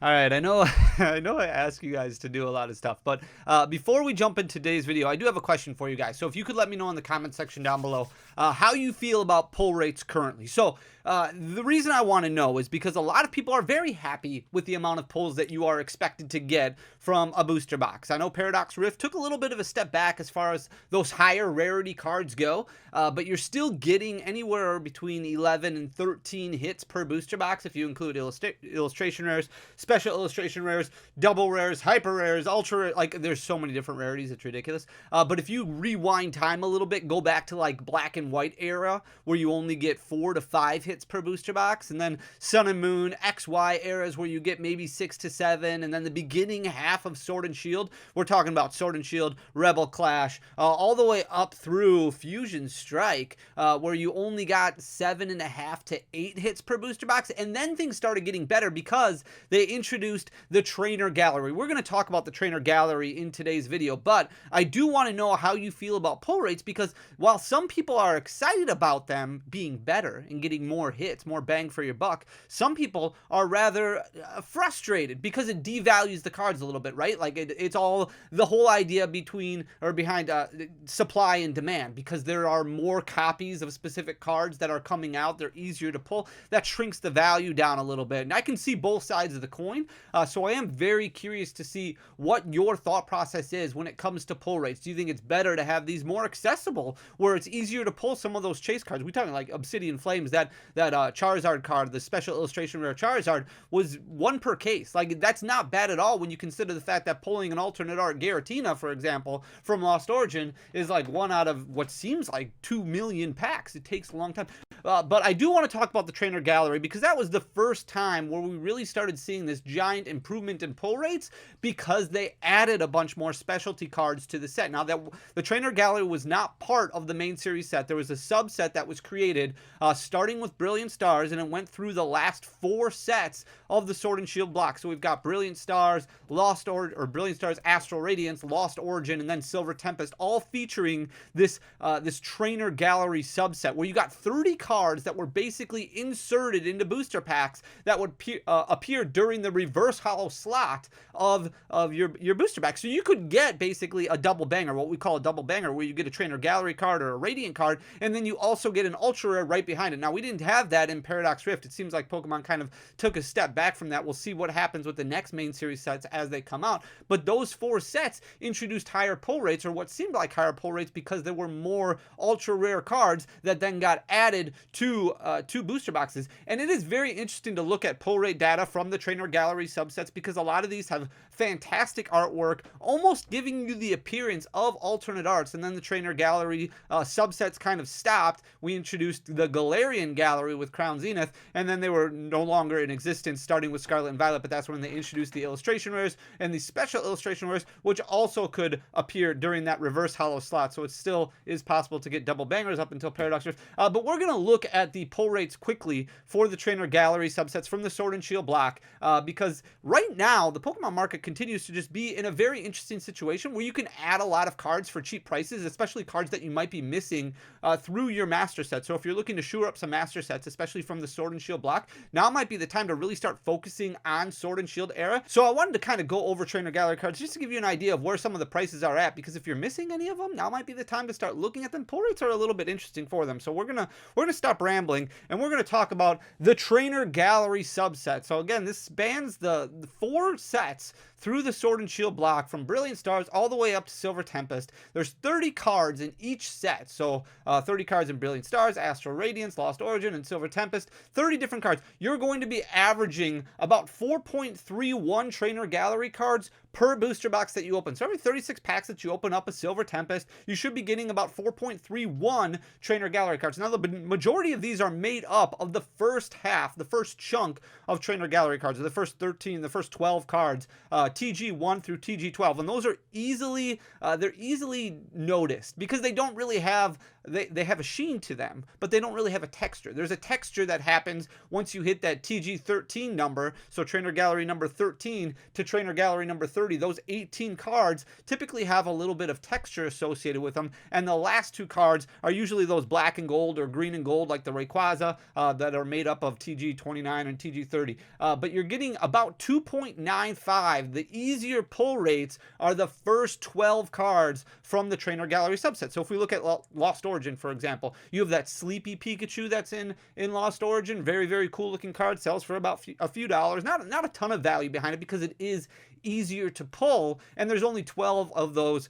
All right, I know I know I ask you guys to do a lot of stuff, but before we jump into today's video, I do have a question for you guys. So if you could let me know in the comment section down below how you feel about pull rates currently. So the reason I want to know is because a lot of people are very happy with the amount of pulls that you are expected to get from a booster box. I know Paradox Rift took a little bit of a step back as far as those higher rarity cards go, but you're still getting anywhere between 11 and 13 hits per booster box if you include illustration rares, special illustration rares, double rares, hyper rares, ultra rare. Like, there's so many different rarities, it's ridiculous. But if you rewind time a little bit, go back to like black and white era where you only get 4 to 5 hits per booster box, and then Sun and Moon XY eras where you get maybe 6 to 7, and then the beginning half of Sword and Shield, we're talking about Sword and Shield, Rebel Clash, all the way up through Fusion Strike, where you only got 7.5 to 8 hits per booster box. And then things started getting better because they introduced the trainer gallery. We're going to talk about the trainer gallery in today's video, but I do want to know how you feel about pull rates, because while some people are excited about them being better and getting more hits, more bang for your buck, some people are rather frustrated because it devalues the cards a little bit, right? Like it's all the whole idea behind supply and demand, because there are more copies of specific cards that are coming out. They're easier to pull. That shrinks the value down a little bit. And I can see both sides of the coin. So I am very curious to see what your thought process is when it comes to pull rates. Do you think it's better to have these more accessible, where it's easier to pull some of those chase cards? We're talking like Obsidian Flames, that Charizard card, the special illustration rare Charizard, was 1 per case. Like, that's not bad at all when you consider the fact that pulling an alternate art Giratina, for example, from Lost Origin is like 1 out of what seems like 2 million packs. It takes a long time. But I do want to talk about the trainer gallery, because that was the first time where we really started seeing this giant improvement in pull rates, because they added a bunch more specialty cards to the set. Now, that the trainer gallery was not part of the main series set. There was a subset that was created starting with Brilliant Stars, and it went through the last 4 sets of the Sword and Shield block. So we've got Brilliant Stars, Brilliant Stars, Astral Radiance, Lost Origin, and then Silver Tempest, all featuring this trainer gallery subset where you got 30 cards that were basically inserted into booster packs that would appear during the reverse hollow slot of your booster pack. So you could get basically a double banger, what we call a double banger, where you get a trainer gallery card or a radiant card, and then you also get an ultra rare right behind it. Now, we didn't have that in Paradox Rift. It seems like Pokemon kind of took a step back from that. We'll see what happens with the next main series sets as they come out. But those 4 sets introduced higher pull rates, or what seemed like higher pull rates, because there were more ultra rare cards that then got added to booster boxes. And it is very interesting to look at pull rate data from the trainer gallery subsets, because a lot of these have fantastic artwork, almost giving you the appearance of alternate arts. And then the trainer gallery subsets kind of stopped. We introduced the Galarian gallery with Crown Zenith, and then they were no longer in existence starting with Scarlet and Violet. But that's when they introduced the illustration rares and the special illustration rares, which also could appear during that reverse hollow slot. So it still is possible to get double bangers up until Paradox Rift. But we're going to look at the pull rates quickly for the trainer gallery subsets from the Sword and Shield block, because right now the Pokemon market continues to just be in a very interesting situation where you can add a lot of cards for cheap prices, especially cards that you might be missing through your master set. So if you're looking to shore up some master sets, especially from the Sword and Shield block, now might be the time to really start focusing on Sword and Shield era. So I wanted to kind of go over trainer gallery cards just to give you an idea of where some of the prices are at, because if you're missing any of them, now might be the time to start looking at them. Pull rates are a little bit interesting for them. So we're gonna stop rambling, and we're gonna talk about the trainer gallery subset. So again, this spans the 4 sets through the Sword and Shield block, from Brilliant Stars all the way up to Silver Tempest. There's 30 cards in each set. So 30 cards in Brilliant Stars, Astral Radiance, Lost Origin, and Silver Tempest. 30 different cards. You're going to be averaging about 4.31 trainer gallery cards per booster box that you open. So every 36 packs that you open up a Silver Tempest, you should be getting about 4.31 trainer gallery cards. Now, the majority of these are made up of the first half, the first chunk of trainer gallery cards, or the first 13, the first 12 cards, TG1 through TG12. And those are easily noticed, because they don't really have, they have a sheen to them, but they don't really have a texture. There's a texture that happens once you hit that TG13 number. So trainer gallery number 13 to trainer gallery number 30, those 18 cards typically have a little bit of texture associated with them. And the last 2 cards are usually those black and gold or green and gold, like the Rayquaza, that are made up of TG29 and TG30. But you're getting training about 2.95. The easier pull rates are the first 12 cards from the Trainer Gallery subset. So if we look at Lost Origin, for example, you have that Sleepy Pikachu that's in Lost Origin. Very, very cool looking card. Sells for about a few dollars. Not a ton of value behind it because it is easier to pull, and there's only 12 of those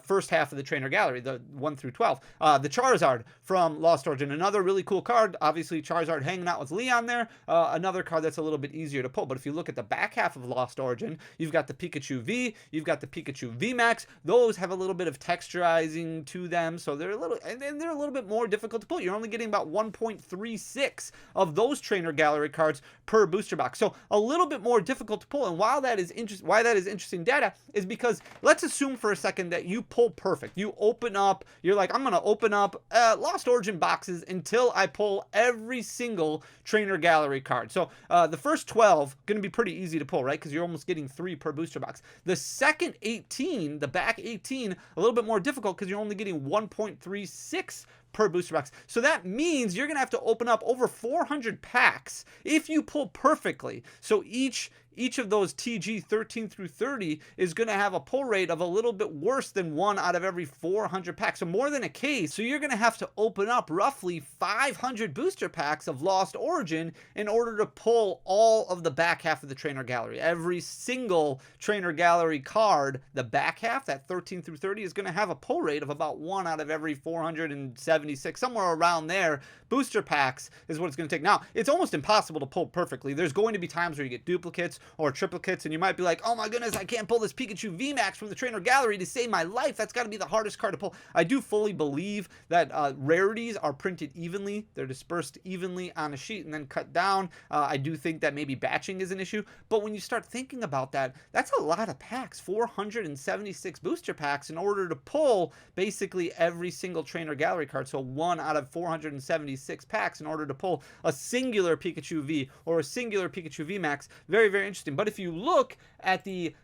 first half of the Trainer Gallery, the 1 through 12. The Charizard from Lost Origin, another really cool card. Obviously Charizard hanging out with Leon there, another card that's a little bit easier to pull. But if you look at the back half of Lost Origin, you've got the Pikachu V, you've got the Pikachu VMAX. Those have a little bit of texturizing to them, so they're a little bit more difficult to pull. You're only getting about 1.36 of those Trainer Gallery cards per booster box, so a little bit more difficult to pull. And while that is interesting data is because let's assume for a second that you pull perfect. You open up, you're like, I'm going to open up Lost Origin boxes until I pull every single Trainer Gallery card. So the first 12 going to be pretty easy to pull, right? Because you're almost getting 3 per booster box. The second 18, the back 18, a little bit more difficult because you're only getting 1.36 per booster box. So that means you're going to have to open up over 400 packs if you pull perfectly. So each of those TG 13 through 30 is going to have a pull rate of a little bit worse than 1 out of every 400 packs. So more than a case. So you're going to have to open up roughly 500 booster packs of Lost Origin in order to pull all of the back half of the Trainer Gallery. Every single Trainer Gallery card, the back half, that 13 through 30, is going to have a pull rate of about 1 out of every 476, somewhere around there. Booster packs is what it's going to take. Now, it's almost impossible to pull perfectly. There's going to be times where you get duplicates or triplicates, and you might be like, oh my goodness, I can't pull this Pikachu VMAX from the Trainer Gallery to save my life. That's got to be the hardest card to pull. I do fully believe that rarities are printed evenly. They're dispersed evenly on a sheet and then cut down. I do think that maybe batching is an issue, but when you start thinking about that, that's a lot of packs, 476 booster packs in order to pull basically every single Trainer Gallery card. So 1 out of 476 packs in order to pull a singular Pikachu V or a singular Pikachu VMAX. Very, very interesting. But if you look at the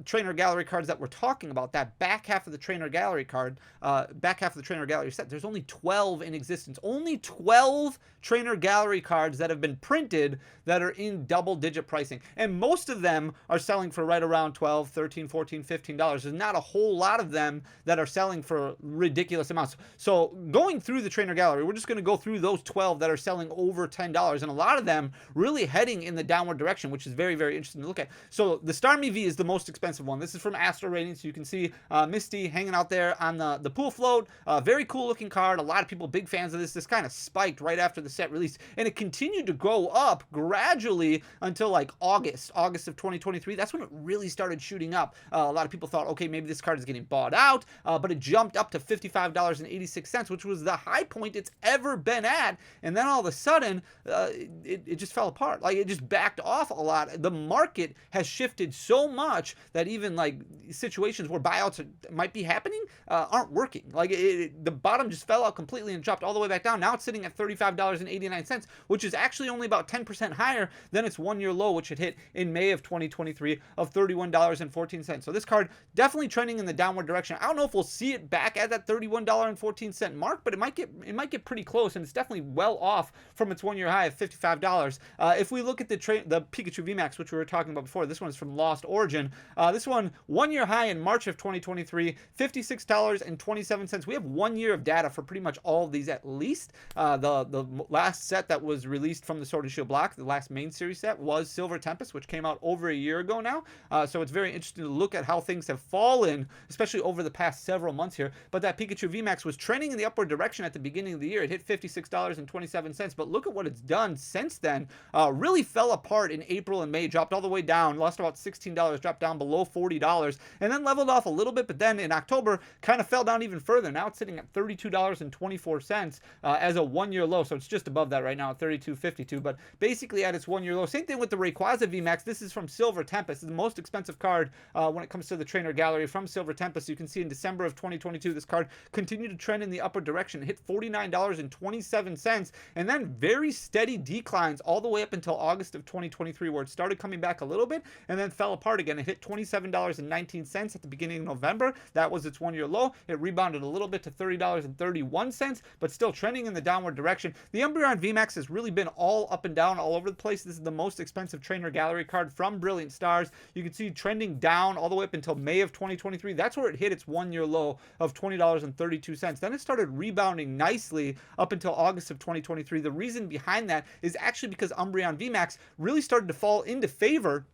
Trainer Gallery cards that we're talking about, that back half of the Trainer Gallery card, back half of the Trainer Gallery set, there's only 12 in existence. Only 12 Trainer Gallery cards that have been printed that are in double-digit pricing. And most of them are selling for right around $12, $13, $14, $15. There's not a whole lot of them that are selling for ridiculous amounts. So going through the Trainer Gallery, we're just going to go through those 12 that are selling over $10, and a lot of them really heading in the downward direction, which is very, very interesting to look at. So the Starmie V is the most expensive one. This is from Astral Radiance. You can see Misty hanging out there on the pool float. Very cool looking card. A lot of people big fans of this. This kind of spiked right after the set release, and it continued to go up gradually until like August of 2023. That's when it really started shooting up. A lot of people thought, okay, maybe this card is getting bought out, but it jumped up to $55.86, which was the high point it's ever been at. And then all of a sudden, it just fell apart. Like, it just backed off a lot. The market has shifted so much that even like situations where buyouts might be happening aren't working. Like, the bottom just fell out completely and dropped all the way back down. Now it's sitting at $35.89, which is actually only about 10% higher than its one-year low, which it hit in May of 2023 of $31.14. So this card definitely trending in the downward direction. I don't know if we'll see it back at that $31.14 mark, but it might get pretty close, and it's definitely well off from its one-year high of $55. If we look at the Pikachu VMAX, which we were talking about before, this one is from Lost Origin. This one-year high in March of 2023, $56.27. We have 1 year of data for pretty much all of these at least. The last set that was released from the Sword and Shield block, the last main series set, was Silver Tempest, which came out over a year ago now. So it's very interesting to look at how things have fallen, especially over the past several months here. But that Pikachu VMAX was trending in the upward direction at the beginning of the year. It hit $56.27, but look at what it's done since then. Really fell apart in April and May, dropped all the way down, lost about $16, dropped down below $40, and then leveled off a little bit, but then in October kind of fell down even further. Now it's sitting at $32.24 as a one-year low, so it's just above that right now at $32.52, but basically at its one-year low. Same thing with the Rayquaza VMAX. This is from Silver Tempest. It's the most expensive card when it comes to the Trainer Gallery from Silver Tempest. You can see in December of 2022, this card continued to trend trend in the upward direction. It hit $49.27, and then very steady declines all the way up until August of 2023, where it started coming back a little bit and then fell apart again. It hit $27.19 at the beginning of November. That was its one-year low. It rebounded a little bit to $30.31, but still trending in the downward direction. The Umbreon VMAX has really been all up and down, all over the place. This is the most expensive trainer gallery card from Brilliant Stars. You can see trending down all the way up until May of 2023. That's where it hit its one-year low of $20.32. Then it started rebounding nicely up until August of 2023. The reason behind that is actually because Umbreon VMAX really started to fall into favor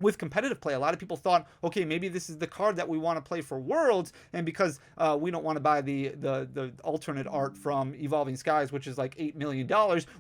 with competitive play. A lot of people thought, okay, maybe this is the card that we want to play for Worlds, and because we don't want to buy the alternate art from Evolving Skies, which is like $8 million,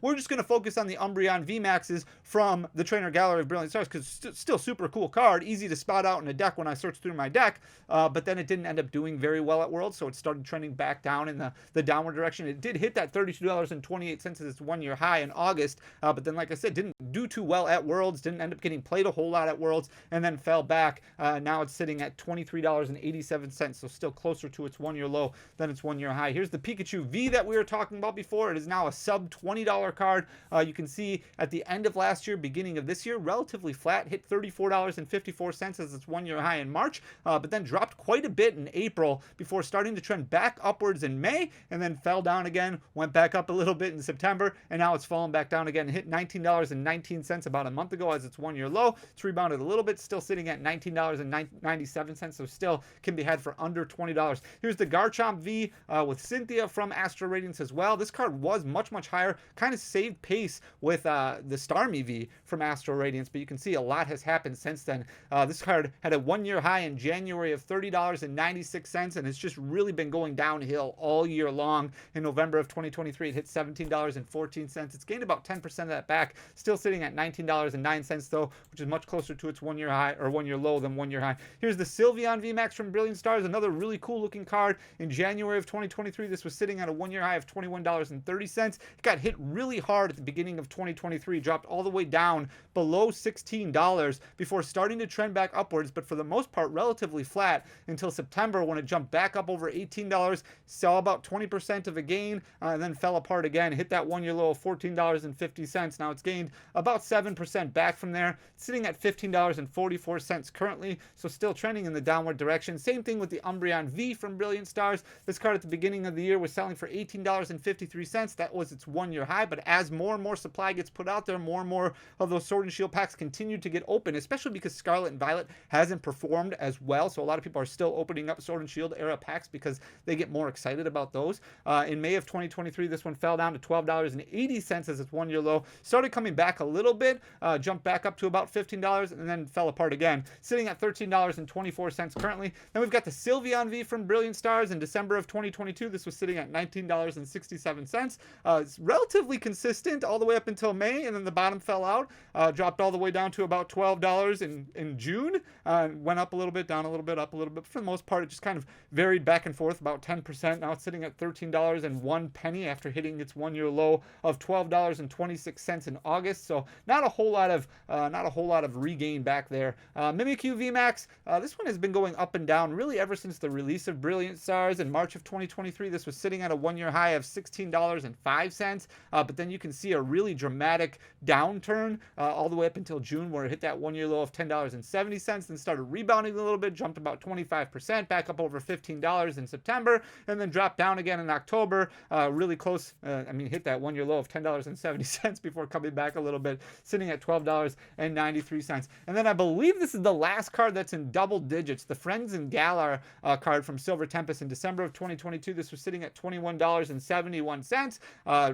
we're just going to focus on the Umbreon VMAXs from the Trainer Gallery of Brilliant Stars, because it's still super cool card, easy to spot out in a deck when I search through my deck, but then it didn't end up doing very well at Worlds, so it started trending back down in the downward direction. It did hit that $32.28 as its one-year high in August, but then, like I said, didn't do too well at Worlds, didn't end up getting played a whole lot at Worlds, and then fell back. Now it's sitting at $23.87, so still closer to its one-year low than its one-year high. Here's the Pikachu V that we were talking about before. It is now a sub $20 card. You can see at the end of last year, beginning of this year, relatively flat, hit $34.54 as its one-year high in March, but then dropped quite a bit in April before starting to trend back upwards in May, and then fell down again, went back up a little bit in September, and now it's fallen back down again. It hit $19.19 about a month ago as its one-year low. It's rebounded a little bit, still sitting at $19.97, so still can be had for under $20. Here's the Garchomp V with Cynthia from Astral Radiance as well. This card was much higher, kind of saved pace with the Starmie V from Astral Radiance, but you can see a lot has happened since then. This card had a one-year high in January of $30.96, and it's just really been going downhill all year long. In November of 2023, it hit $17.14. It's gained about 10% of that back, still sitting at $19.09 though, which is much closer to its one-year high, or one-year low, than one-year high. Here's the Sylveon VMAX from Brilliant Stars, another really cool looking card. In January of 2023, this was sitting at a one-year high of $21.30. It got hit really hard at the beginning of 2023, dropped all the way down below $16 before starting to trend back upwards, but for the most part relatively flat until September, when it jumped back up over $18, saw about 20% of a gain, and then fell apart again, hit that one-year low of $14.50. Now it's gained about 7% back from there, sitting at $15.44 currently, so still trending in the downward direction. Same thing with the Umbreon V from Brilliant Stars. This card at the beginning of the year was selling for $18.53. That was its one-year high, but as more and more supply gets put out there, more and more of those Sword and Shield packs continue to get open, especially because Scarlet and Violet hasn't performed as well, so a lot of people are still opening up Sword and Shield era packs because they get more excited about those. In May of 2023, this one fell down to $12.80 as its one-year low, started coming back a little bit, jumped back up to about $15, and then fell apart again, sitting at $13.24 currently. Then we've got the Sylveon V from Brilliant Stars. In December of 2022, this was sitting at $19.67. It's relatively consistent all the way up until May, and then the bottom fell out, dropped all the way down to about $12 in June, went up a little bit, down a little bit, up a little bit. For the most part, it just kind of varied back and forth about 10%. Now it's sitting at $13.01 after hitting its one-year low of $12.26 in August. So not a whole lot of regain back there. Mimikyu VMAX, this one has been going up and down really ever since the release of Brilliant Stars in March of 2023. This was sitting at a one-year high of $16.05, but then you can see a really dramatic downturn all the way up until June, where it hit that one-year low of $10.70, then started rebounding a little bit, jumped about 25%, back up over $15 in September, and then dropped down again in October, really close, hit that one-year low of $10.70 before coming back a little bit, sitting at $12.93. And then I believe this is the last card that's in double digits, the Friends and Galar card from Silver Tempest. In December of 2022, this was sitting at $21.71.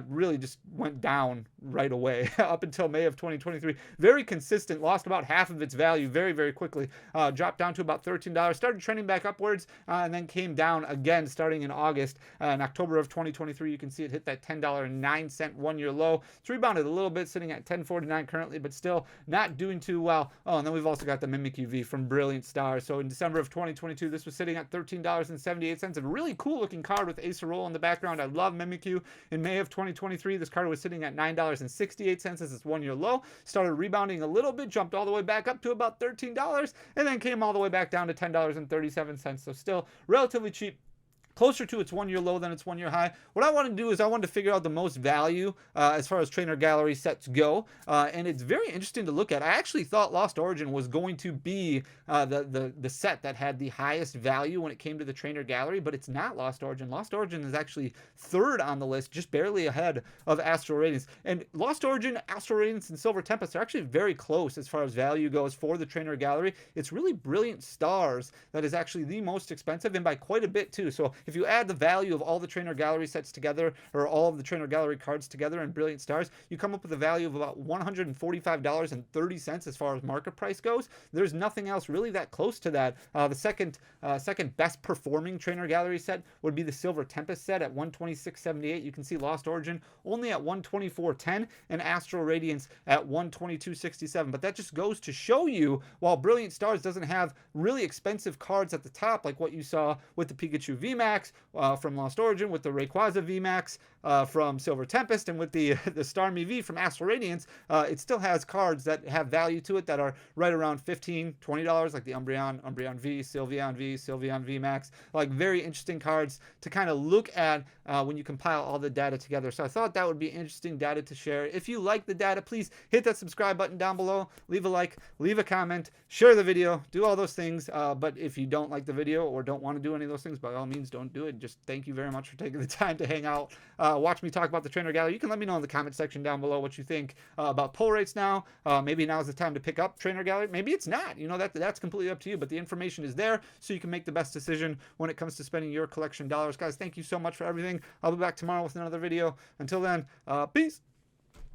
Really just went down right away up until May of 2023. Very consistent, lost about half of its value very quickly, dropped down to about $13, started trending back upwards, and then came down again starting in August. In October of 2023, you can see it hit that $10.09 one-year low. It's rebounded a little bit, sitting at $10.49 currently, but still not doing too well. Oh, and then we've also got the Mimikyu V from Brilliant Stars. So in December of 2022, this was sitting at $13.78. A really cool looking card with Acerola in the background. I love Mimikyu. In May of 2023, this card was sitting at $9.68 as its one-year low. Started rebounding a little bit, jumped all the way back up to about $13, and then came all the way back down to $10.37. So still relatively cheap. closer to its 1-year low than its 1-year high. What I wanted to do is I wanted to figure out the most value as far as trainer gallery sets go, and it's very interesting to look at. I actually thought Lost Origin was going to be the set that had the highest value when it came to the trainer gallery, but it's not Lost Origin. Lost Origin is actually third on the list, just barely ahead of Astral Radiance. And Lost Origin, Astral Radiance, and Silver Tempest are actually very close as far as value goes for the trainer gallery. It's really Brilliant Stars that is actually the most expensive, and by quite a bit too. So if you add the value of all the trainer gallery sets together, or all of the trainer gallery cards together and Brilliant Stars, you come up with a value of about $145.30 as far as market price goes. There's nothing else really that close to that. The second best performing trainer gallery set would be the Silver Tempest set at $126.78. You can see Lost Origin only at $124.10 and Astral Radiance at $122.67. But that just goes to show you, while Brilliant Stars doesn't have really expensive cards at the top like what you saw with the Pikachu VMAX from Lost Origin, with the Rayquaza VMAX from Silver Tempest, and with the Starmie V from Astral Radiance, it still has cards that have value to it that are right around $15, $20, like the Umbreon V, Sylveon V, Sylveon VMAX. Like, very interesting cards to kind of look at when you compile all the data together. So I thought that would be interesting data to share. If you like the data, please hit that subscribe button down below, leave a like, leave a comment, share the video, do all those things. But if you don't like the video or don't want to do any of those things, by all means, don't do it. Just thank you very much for taking the time to hang out, watch me talk about the trainer gallery. You can let me know in the comment section down below what you think about pull rates now. Maybe now's the time to pick up trainer gallery. Maybe it's not. You know, that's completely up to you. But the information is there, so you can make the best decision when it comes to spending your collection dollars. Guys, thank you so much for everything. I'll be back tomorrow with another video. Until then, peace.